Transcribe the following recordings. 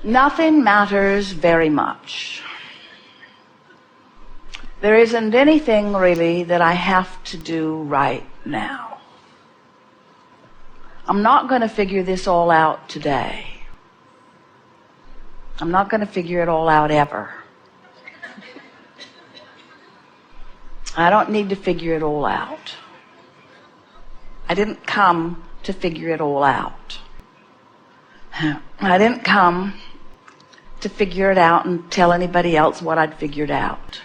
Nothing matters very much. There isn't anything really that I have to do right now. I'm not going to figure this all out today. I'm not going to figure it all out ever. I don't need to figure it all out. I didn't come to figure it all out. I didn't come to figure it out and tell anybody else what I'd figured out.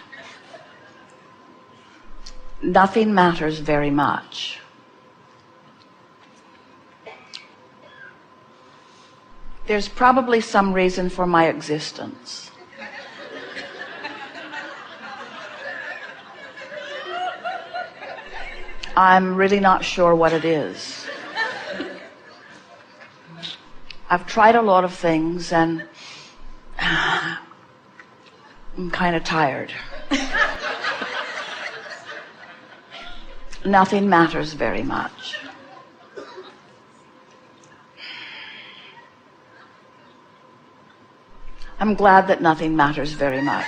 Nothing matters very much. There's probably some reason for my existence. I'm really not sure what it is. I've tried a lot of things and I'm kind of tired. Nothing matters very much. I'm glad that nothing matters very much.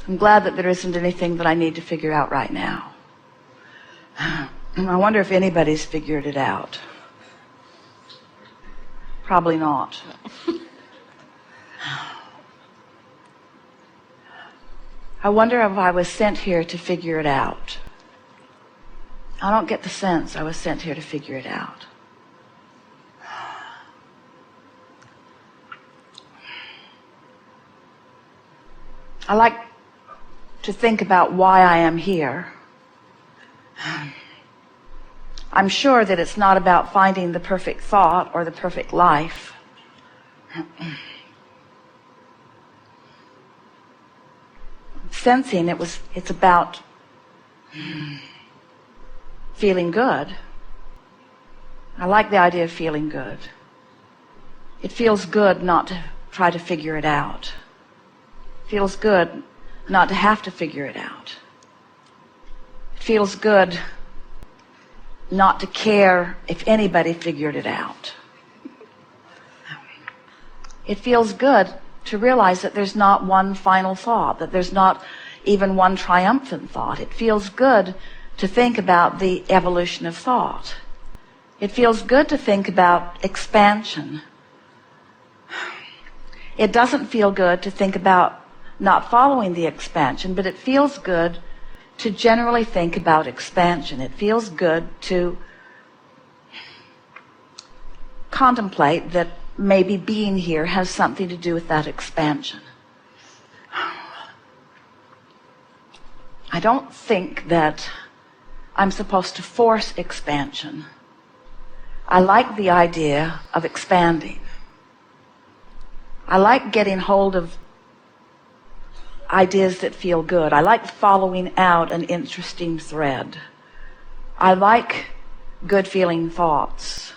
I'm glad that there isn't anything that I need to figure out right now. I wonder if anybody's figured it out. Probably not. I wonder if I was sent here to figure it out. I don't get the sense I was sent here to figure it out. I like to think about why I am here. I'm sure that it's not about finding the perfect thought or the perfect life. Sensing it's about feeling good. I like the idea of feeling good. It feels good not to try to figure it out. It feels good not to have to figure it out. It feels good not to care if anybody figured it out. It feels good to realize that there's not one final thought, that there's not even one triumphant thought. It feels good to think about the evolution of thought. It feels good to think about expansion. It doesn't feel good to think about not following the expansion, but it feels good to generally think about expansion. It feels good to contemplate that maybe being here has something to do with that expansion. I don't think that I'm supposed to force expansion. I like the idea of expanding. I like getting hold of ideas that feel good. I like following out an interesting thread. I like good feeling thoughts.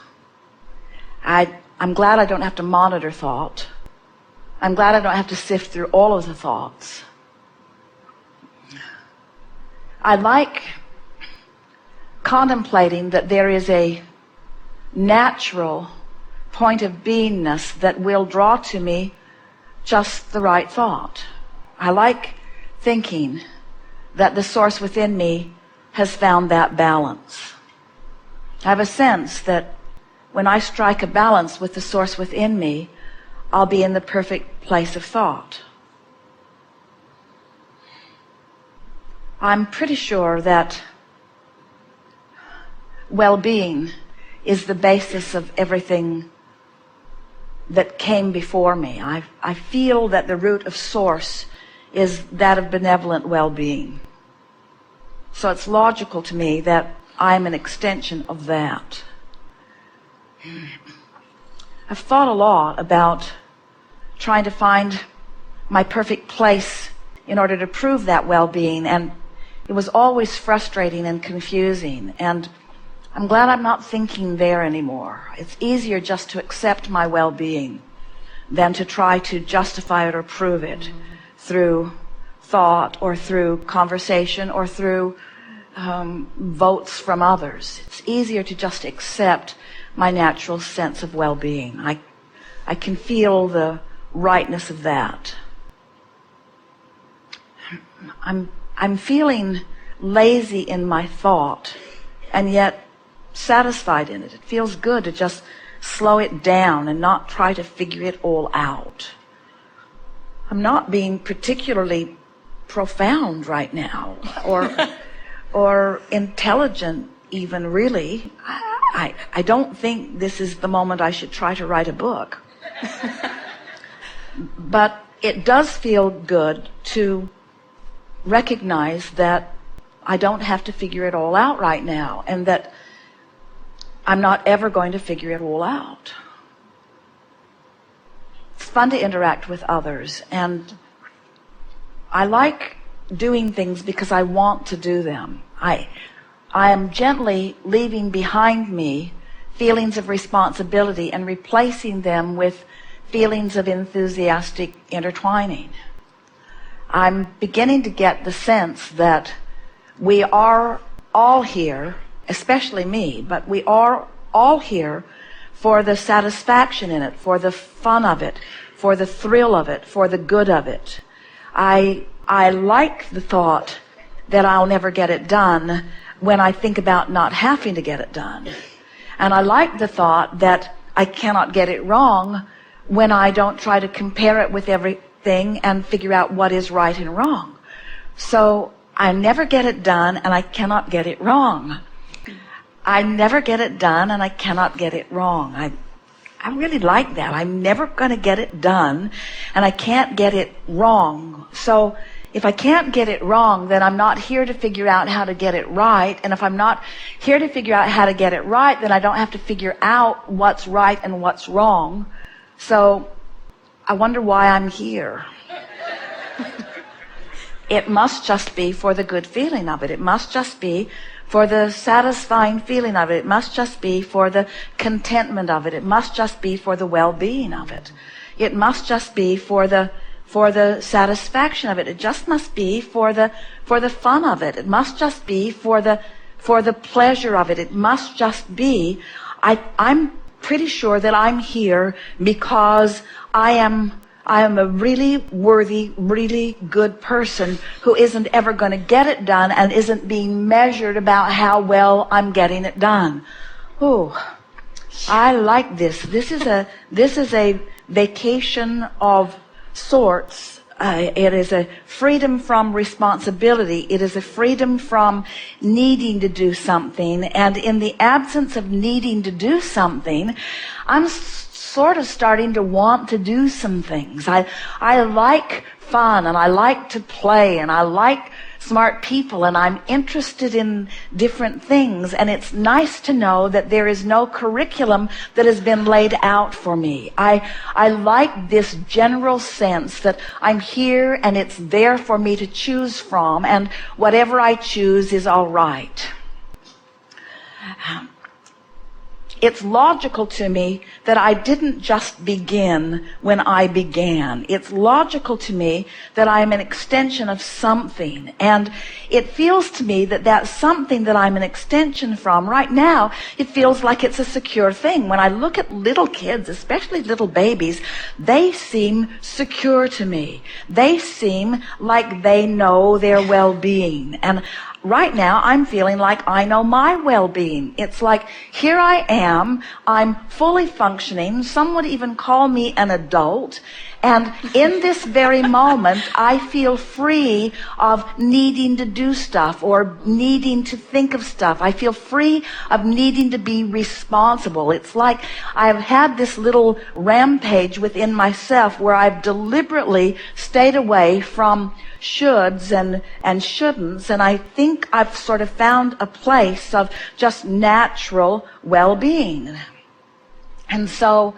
I'm glad I don't have to monitor thought. I'm glad I don't have to sift through all of the thoughts. I like contemplating that there is a natural point of beingness that will draw to me just the right thought. I like thinking that the source within me has found that balance. I have a sense that when I strike a balance with the source within me, I'll be in the perfect place of thought. I'm pretty sure that well-being is the basis of everything that came before me. I feel that the root of source is that of benevolent well-being. So it's logical to me that I'm an extension of that. I've thought a lot about trying to find my perfect place in order to prove that well-being, and it was always frustrating and confusing, and I'm glad I'm not thinking there anymore. It's easier just to accept my well-being than to try to justify it or prove it through thought or through conversation or through votes from others. It's easier to just accept my natural sense of well-being. I I can feel the rightness of that. I'm feeling lazy in my thought, and yet satisfied in it. It feels good to just slow it down and not try to figure it all out. I'm not being particularly profound right now, or intelligent even, really. I don't think this is the moment I should try to write a book. But it does feel good to recognize that I don't have to figure it all out right now, and that I'm not ever going to figure it all out. It's fun to interact with others, and I like doing things because I want to do them. I am gently leaving behind me feelings of responsibility and replacing them with feelings of enthusiastic intertwining. I'm beginning to get the sense that we are all here, especially me, but we are all here for the satisfaction in it, for the fun of it, for the thrill of it, for the good of it. I like the thought that I'll never get it done when I think about not having to get it done. And I like the thought that I cannot get it wrong when I don't try to compare it with everything and figure out what is right and wrong. So I never get it done, and I cannot get it wrong. I never get it done, and I cannot get it wrong. I really like that. I'm never going to get it done, and I can't get it wrong. So if I can't get it wrong, then I'm not here to figure out how to get it right. And if I'm not here to figure out how to get it right, then I don't have to figure out what's right and what's wrong. So I wonder why I'm here. It must just be for the good feeling of it. It must just be for the satisfying feeling of it. It must just be for the contentment of it. It must just be for the well-being of it. It must just be for the satisfaction of it. It just must be for the fun of it. It must just be for the pleasure of it. It must just be. I'm pretty sure that I'm here because I am a really worthy, really good person who isn't ever going to get it done and isn't being measured about how well I'm getting it done. Ooh, I like this. This is a vacation of sorts. It is a freedom from responsibility. It is a freedom from needing to do something. And in the absence of needing to do something, I'm sort of starting to want to do some things. I like fun, and I like to play, and I like smart people, and I'm interested in different things, and it's nice to know that there is no curriculum that has been laid out for me. I like this general sense that I'm here and it's there for me to choose from, and whatever I choose is all right. It's logical to me that I didn't just begin when I began. It's logical to me that I am an extension of something. And it feels to me that that something that I'm an extension from right now, it feels like it's a secure thing. When I look at little kids, especially little babies, they seem secure to me. They seem like they know their well-being. And right now, I'm feeling like I know my well-being. It's like, here I am, I'm fully functioning. Some would even call me an adult. And in this very moment, I feel free of needing to do stuff or needing to think of stuff. I feel free of needing to be responsible. It's like I've had this little rampage within myself where I've deliberately stayed away from shoulds and shouldn'ts, and I think I've sort of found a place of just natural well-being. And so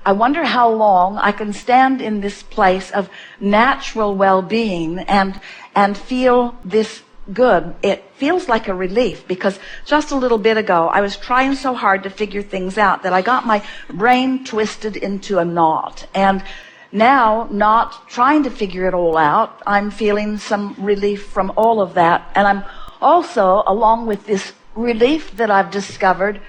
I wonder how long I can stand in this place of natural well-being and feel this good. It feels like a relief, because just a little bit ago I was trying so hard to figure things out that I got my brain twisted into a knot. And now, not trying to figure it all out, I'm feeling some relief from all of that. And I'm also, along with this relief that I've discovered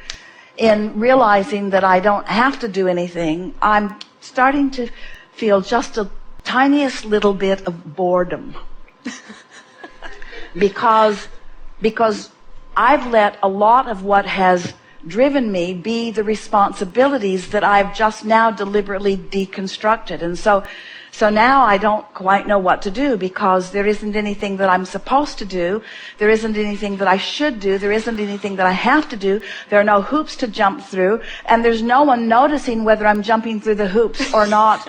in realizing that I don't have to do anything, I'm starting to feel just a tiniest little bit of boredom. because I've let a lot of what has driven me be the responsibilities that I've just now deliberately deconstructed. And so now I don't quite know what to do, because there isn't anything that I'm supposed to do. There isn't anything that I should do. There isn't anything that I have to do. There are no hoops to jump through. And there's no one noticing whether I'm jumping through the hoops or not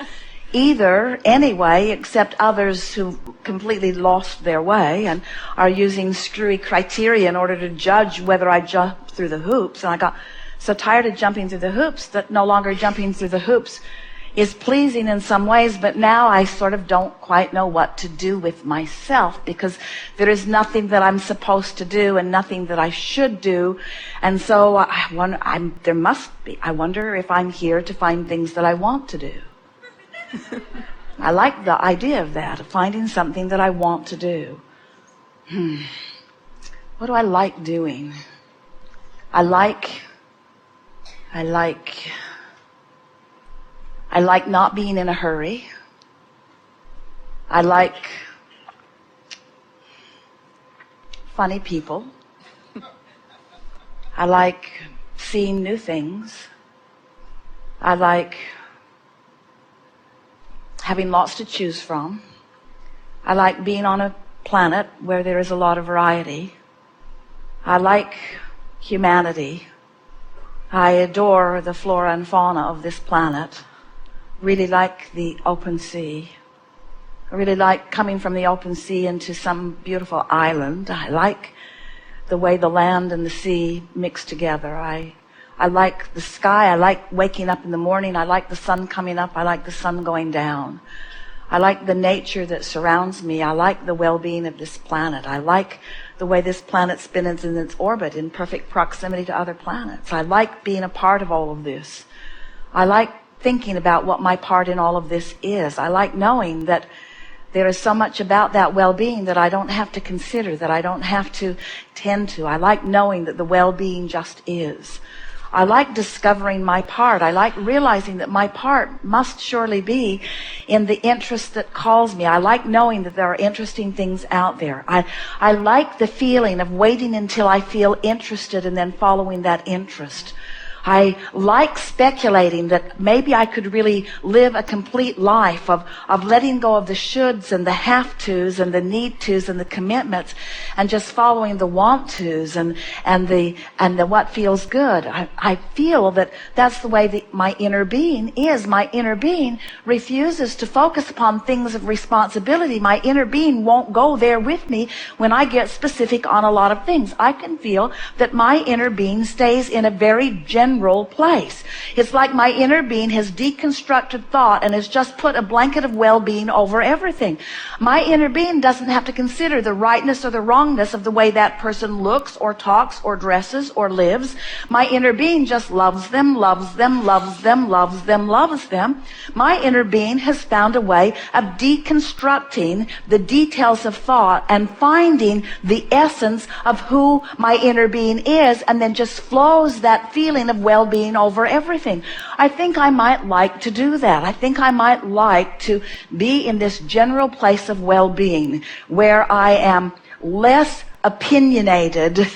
either anyway, except others who completely lost their way and are using screwy criteria in order to judge whether I jump through the hoops. And I got so tired of jumping through the hoops that no longer jumping through the hoops is pleasing in some ways, but now I sort of don't quite know what to do with myself, because there is nothing that I'm supposed to do and nothing that I should do. And so I wonder if I'm here to find things that I want to do. I like the idea of that, of finding something that I want to do. What do I like doing? I like not being in a hurry. I like funny people. I like seeing new things. I like having lots to choose from. I like being on a planet where there is a lot of variety. I like humanity. I adore the flora and fauna of this planet. Really like the open sea. I really like coming from the open sea into some beautiful island. I like the way the land and the sea mix together. I like the sky. I like waking up in the morning. I like the sun coming up. I like the sun going down. I like the nature that surrounds me. I like the well-being of this planet. I like the way this planet spins in its orbit in perfect proximity to other planets. I like being a part of all of this. I like thinking about what my part in all of this is. I like knowing that there is so much about that well-being that I don't have to consider, that I don't have to tend to. I like knowing that the well-being just is. I like discovering my part. I like realizing that my part must surely be in the interest that calls me. I like knowing that there are interesting things out there. I like the feeling of waiting until I feel interested and then following that interest. I like speculating that maybe I could really live a complete life of letting go of the shoulds and the have-tos and the need-tos and the commitments and just following the want-tos and the what feels good. I feel that that's the way that my inner being is. My inner being refuses to focus upon things of responsibility. My inner being won't go there with me when I get specific on a lot of things. I can feel that my inner being stays in a very general place. It's like my inner being has deconstructed thought and has just put a blanket of well-being over everything. My inner being doesn't have to consider the rightness or the wrongness of the way that person looks or talks or dresses or lives. My inner being just loves them, loves them, loves them, loves them, loves them. My inner being has found a way of deconstructing the details of thought and finding the essence of who my inner being is, and then just flows that feeling of well-being over everything. I think I might like to do that. I think I might like to be in this general place of well-being where I am less opinionated,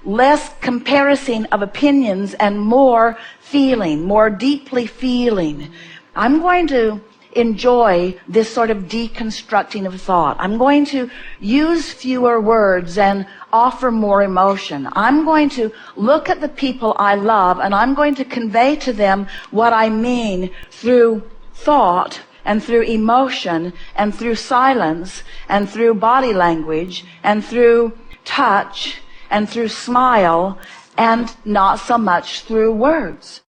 less comparison of opinions, and more feeling, more deeply feeling. I'm going to enjoy this sort of deconstructing of thought. I'm going to use fewer words and offer more emotion. I'm going to look at the people I love and I'm going to convey to them what I mean through thought and through emotion and through silence and through body language and through touch and through smile, and not so much through words.